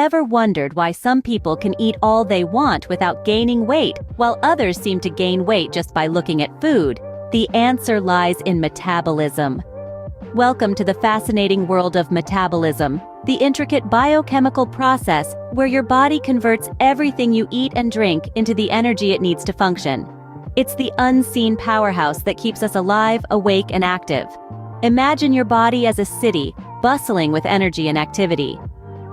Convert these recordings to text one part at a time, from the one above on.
ever wondered why some people can eat all they want without gaining weight, while others seem to gain weight just by looking at food? The answer lies in metabolism. Welcome to the fascinating world of metabolism, the intricate biochemical process where your body converts everything you eat and drink into the energy it needs to function. It's the unseen powerhouse that keeps us alive, awake, and active. Imagine your body as a city, bustling with energy and activity.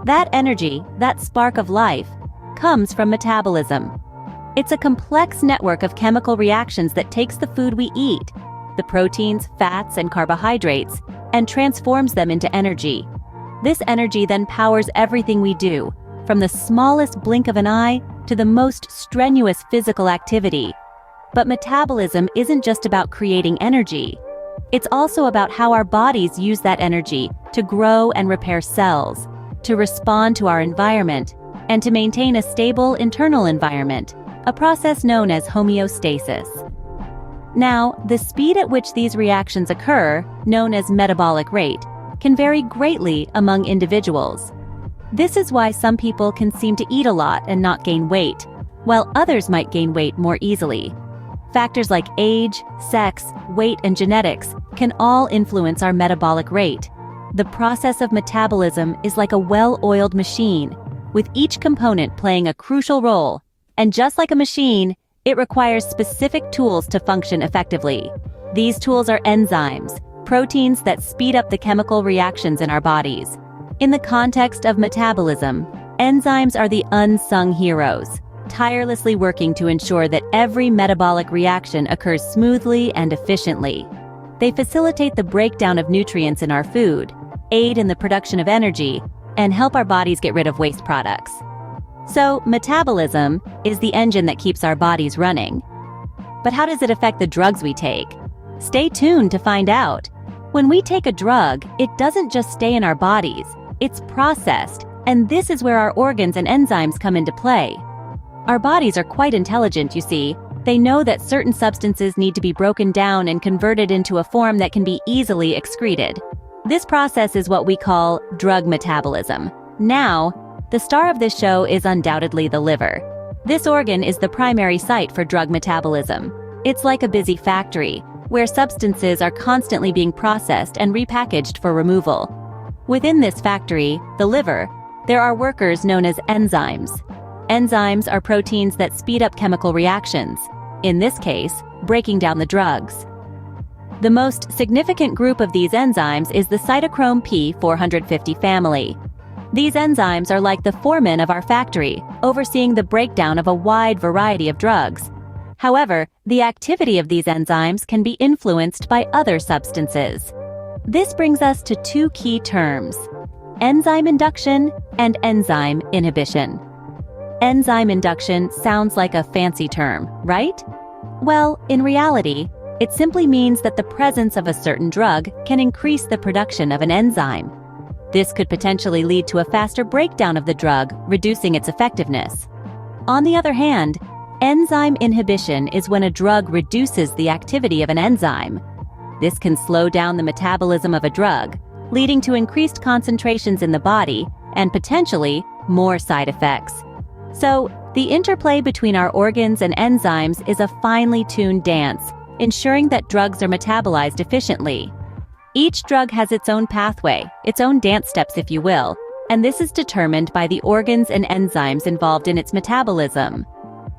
That energy, that spark of life, comes from metabolism. It's a complex network of chemical reactions that takes the food we eat, the proteins, fats, and carbohydrates, and transforms them into energy. This energy then powers everything we do, from the smallest blink of an eye to the most strenuous physical activity. But metabolism isn't just about creating energy. It's also about how our bodies use that energy to grow and repair cells, to respond to our environment, and to maintain a stable internal environment, a process known as homeostasis. Now, the speed at which these reactions occur, known as metabolic rate, can vary greatly among individuals. This is why some people can seem to eat a lot and not gain weight, while others might gain weight more easily. Factors like age, sex, weight, and genetics can all influence our metabolic rate. The process of metabolism is like a well-oiled machine, with each component playing a crucial role, and just like a machine, it requires specific tools to function effectively. These tools are enzymes, proteins that speed up the chemical reactions in our bodies. In the context of metabolism, enzymes are the unsung heroes, tirelessly working to ensure that every metabolic reaction occurs smoothly and efficiently. They facilitate the breakdown of nutrients in our food, aid in the production of energy, and help our bodies get rid of waste products. So, metabolism is the engine that keeps our bodies running. But how does it affect the drugs we take? Stay tuned to find out. When we take a drug, it doesn't just stay in our bodies, it's processed, and this is where our organs and enzymes come into play. Our bodies are quite intelligent, you see. They know that certain substances need to be broken down and converted into a form that can be easily excreted. This process is what we call drug metabolism. Now, the star of this show is undoubtedly the liver. This organ is the primary site for drug metabolism. It's like a busy factory, where substances are constantly being processed and repackaged for removal. Within this factory, the liver, there are workers known as enzymes. Enzymes are proteins that speed up chemical reactions, in this case, breaking down the drugs. The most significant group of these enzymes is the cytochrome P450 family. These enzymes are like the foremen of our factory, overseeing the breakdown of a wide variety of drugs. However, the activity of these enzymes can be influenced by other substances. This brings us to two key terms: enzyme induction and enzyme inhibition. Enzyme induction sounds like a fancy term, right? Well, in reality, it simply means that the presence of a certain drug can increase the production of an enzyme. This could potentially lead to a faster breakdown of the drug, reducing its effectiveness. On the other hand, enzyme inhibition is when a drug reduces the activity of an enzyme. This can slow down the metabolism of a drug, leading to increased concentrations in the body and potentially more side effects. So, the interplay between our organs and enzymes is a finely tuned dance, ensuring that drugs are metabolized efficiently. Each drug has its own pathway, its own dance steps if you will, and this is determined by the organs and enzymes involved in its metabolism.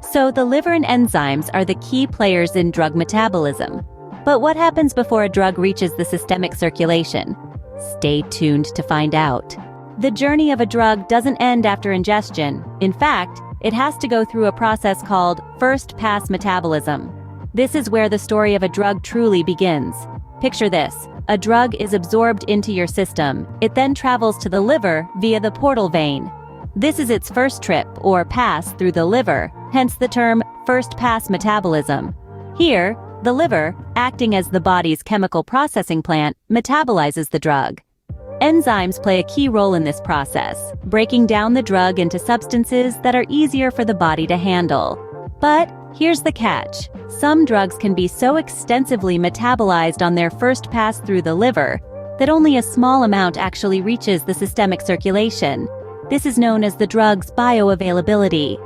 So the liver and enzymes are the key players in drug metabolism. But what happens before a drug reaches the systemic circulation? Stay tuned to find out. The journey of a drug doesn't end after ingestion. In fact, it has to go through a process called first-pass metabolism. This is where the story of a drug truly begins. Picture this. A drug is absorbed into your system. It then travels to the liver via the portal vein. This is its first trip, or pass, through the liver, hence the term first-pass metabolism. Here, the liver, acting as the body's chemical processing plant, metabolizes the drug. Enzymes play a key role in this process, breaking down the drug into substances that are easier for the body to handle. But here's the catch. Some drugs can be so extensively metabolized on their first pass through the liver that only a small amount actually reaches the systemic circulation. This is known as the drug's bioavailability.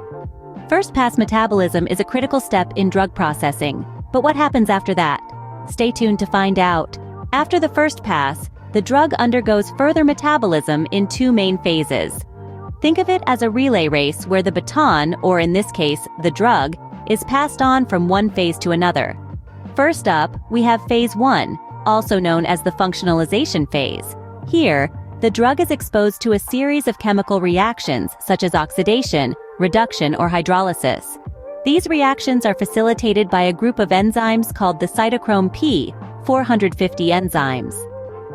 First-pass metabolism is a critical step in drug processing, but what happens after that? Stay tuned to find out. After the first pass, the drug undergoes further metabolism in two main phases. Think of it as a relay race where the baton, or in this case, the drug, is passed on from one phase to another. First up, we have phase 1, also known as the functionalization phase. Here, the drug is exposed to a series of chemical reactions such as oxidation, reduction, or hydrolysis. These reactions are facilitated by a group of enzymes called the cytochrome P450 enzymes.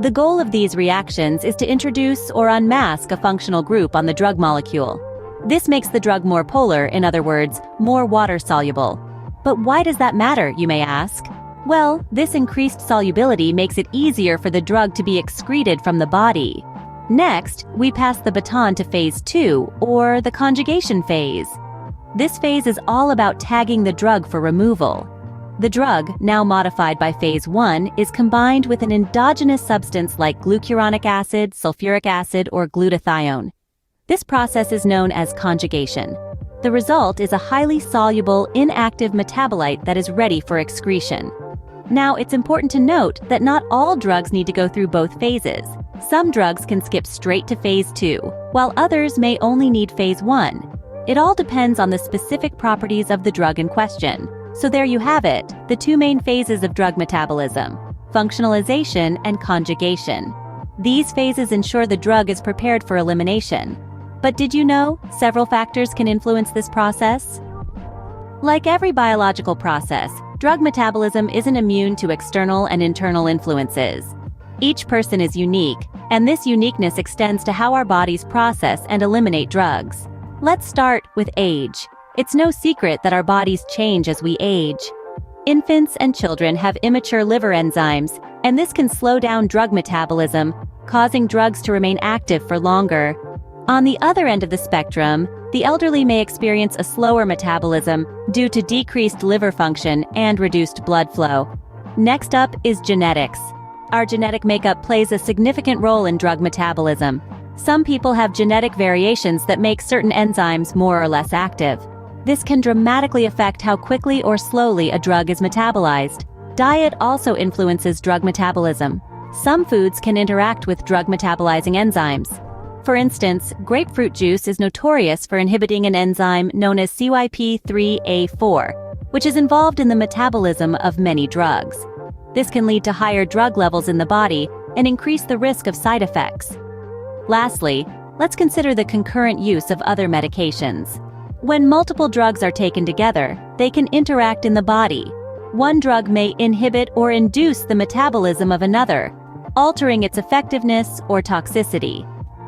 The goal of these reactions is to introduce or unmask a functional group on the drug molecule. This makes the drug more polar, in other words, more water-soluble. But why does that matter, you may ask? Well, this increased solubility makes it easier for the drug to be excreted from the body. Next, we pass the baton to phase 2, or the conjugation phase. This phase is all about tagging the drug for removal. The drug, now modified by phase 1, is combined with an endogenous substance like glucuronic acid, sulfuric acid, or glutathione. This process is known as conjugation. The result is a highly soluble, inactive metabolite that is ready for excretion. Now, it's important to note that not all drugs need to go through both phases. Some drugs can skip straight to phase 2, while others may only need phase 1. It all depends on the specific properties of the drug in question. So there you have it, the two main phases of drug metabolism: functionalization and conjugation. These phases ensure the drug is prepared for elimination. But did you know several factors can influence this process? Like every biological process, drug metabolism isn't immune to external and internal influences. Each person is unique, and this uniqueness extends to how our bodies process and eliminate drugs. Let's start with age. It's no secret that our bodies change as we age. Infants and children have immature liver enzymes, and this can slow down drug metabolism, causing drugs to remain active for longer. On the other end of the spectrum, the elderly may experience a slower metabolism due to decreased liver function and reduced blood flow. Next up is genetics. Our genetic makeup plays a significant role in drug metabolism. Some people have genetic variations that make certain enzymes more or less active. This can dramatically affect how quickly or slowly a drug is metabolized. Diet also influences drug metabolism. Some foods can interact with drug metabolizing enzymes. For instance, grapefruit juice is notorious for inhibiting an enzyme known as CYP3A4, which is involved in the metabolism of many drugs. This can lead to higher drug levels in the body and increase the risk of side effects. Lastly, let's consider the concurrent use of other medications. When multiple drugs are taken together, they can interact in the body. One drug may inhibit or induce the metabolism of another, altering its effectiveness or toxicity.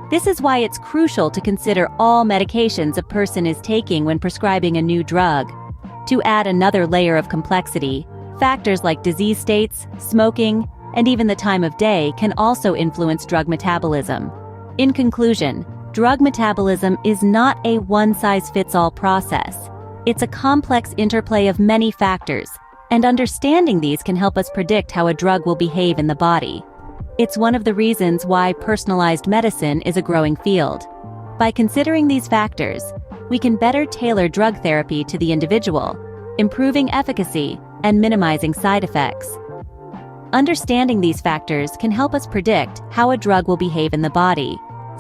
This is why it's crucial to consider all medications a person is taking when prescribing a new drug. To add another layer of complexity, factors like disease states, smoking, and even the time of day can also influence drug metabolism. In conclusion, drug metabolism is not a one-size-fits-all process. It's a complex interplay of many factors, and understanding these can help us predict how a drug will behave in the body. It's one of the reasons why personalized medicine is a growing field. By considering these factors, we can better tailor drug therapy to the individual, improving efficacy and minimizing side effects. Understanding these factors can help us predict how a drug will behave in the body.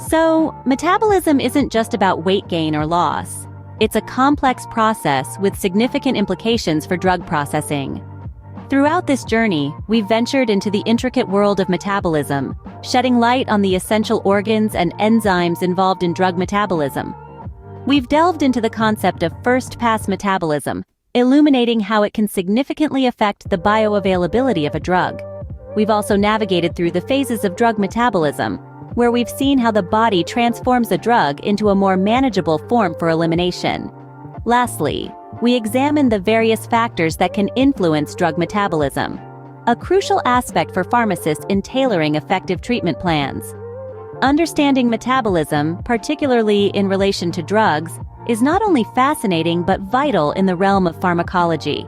So, metabolism isn't just about weight gain or loss. It's a complex process with significant implications for drug processing. Throughout this journey, we've ventured into the intricate world of metabolism, shedding light on the essential organs and enzymes involved in drug metabolism. We've delved into the concept of first-pass metabolism, illuminating how it can significantly affect the bioavailability of a drug. We've also navigated through the phases of drug metabolism, where we've seen how the body transforms a drug into a more manageable form for elimination. Lastly, we examine the various factors that can influence drug metabolism, a crucial aspect for pharmacists in tailoring effective treatment plans. Understanding metabolism, particularly in relation to drugs, is not only fascinating but vital in the realm of pharmacology.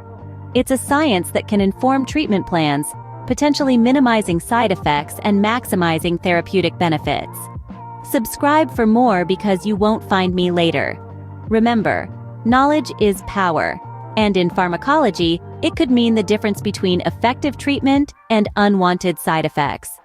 It's a science that can inform treatment plans, potentially minimizing side effects and maximizing therapeutic benefits. Subscribe for more because you won't find me later. Remember, knowledge is power, and in pharmacology, it could mean the difference between effective treatment and unwanted side effects.